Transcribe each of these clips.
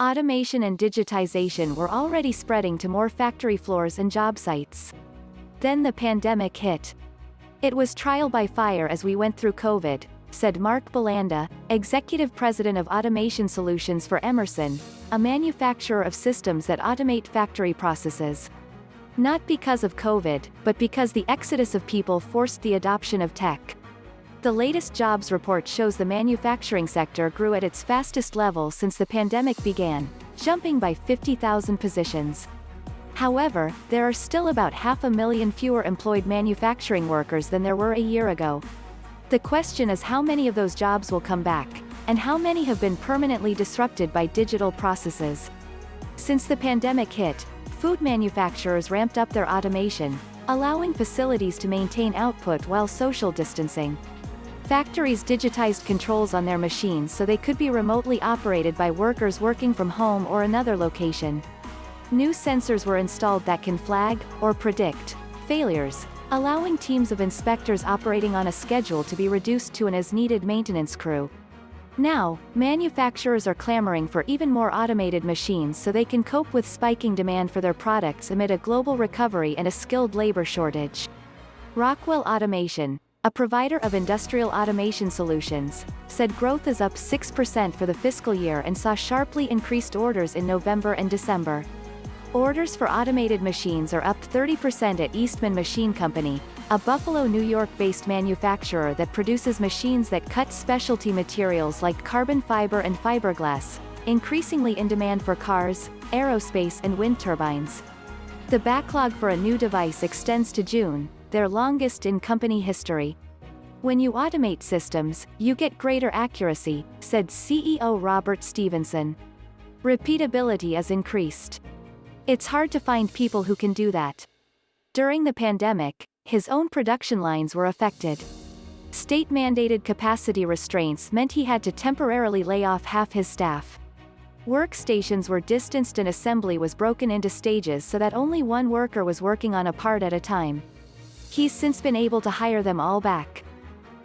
Automation and digitization were already spreading to more factory floors and job sites. Then the pandemic hit. It was trial by fire as we went through COVID, said Mark Calcaveccia, Executive President of Automation Solutions for Emerson, a manufacturer of systems that automate factory processes. Not because of COVID, but because the exodus of people forced the adoption of tech. The latest jobs report shows the manufacturing sector grew at its fastest level since the pandemic began, jumping by 50,000 positions. However, there are still about 500,000 fewer employed manufacturing workers than there were a year ago. The question is how many of those jobs will come back, and how many have been permanently disrupted by digital processes. Since the pandemic hit, food manufacturers ramped up their automation, allowing facilities to maintain output while social distancing. Factories digitized controls on their machines so they could be remotely operated by workers working from home or another location. New sensors were installed that can flag, or predict, failures, allowing teams of inspectors operating on a schedule to be reduced to an as-needed maintenance crew. Now, manufacturers are clamoring for even more automated machines so they can cope with spiking demand for their products amid a global recovery and a skilled labor shortage. Rockwell Automation, a provider of industrial automation solutions, said growth is up 6% for the fiscal year and saw sharply increased orders in November and December. Orders for automated machines are up 30% at Eastman Machine Company, a Buffalo, New York-based manufacturer that produces machines that cut specialty materials like carbon fiber and fiberglass, increasingly in demand for cars, aerospace and wind turbines. The backlog for a new device extends to June, their longest in company history. When you automate systems, you get greater accuracy, said CEO Robert Stevenson. Repeatability is increased. It's hard to find people who can do that. During the pandemic, his own production lines were affected. State-mandated capacity restraints meant he had to temporarily lay off half his staff. Workstations were distanced and assembly was broken into stages so that only one worker was working on a part at a time. He's since been able to hire them all back.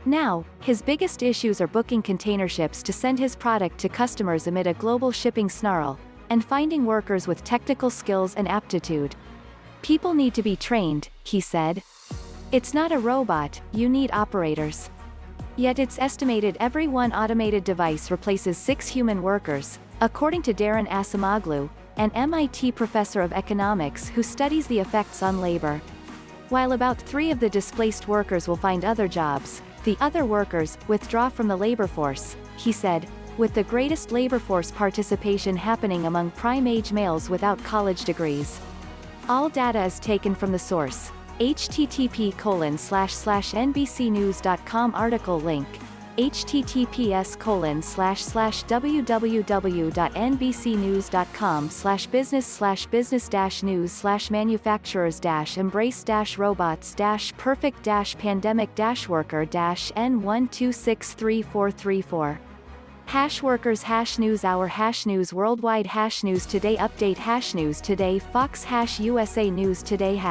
Now, his biggest issues are booking container ships to send his product to customers amid a global shipping snarl, and finding workers with technical skills and aptitude. People need to be trained, he said. It's not a robot, you need operators. Yet it's estimated every one automated device replaces 6 human workers, according to Darren Asimoglu, an MIT professor of economics who studies the effects on labor. While about 3 of the displaced workers will find other jobs, the other workers withdraw from the labor force, he said, with the greatest labor force participation happening among prime-age males without college degrees. All data is taken from the source, http://nbcnews.com article link, https://www.nbcnews.com/business/worker-n12633434. #workers #news hour #news worldwide #news today update #news today Fox #USA News Today #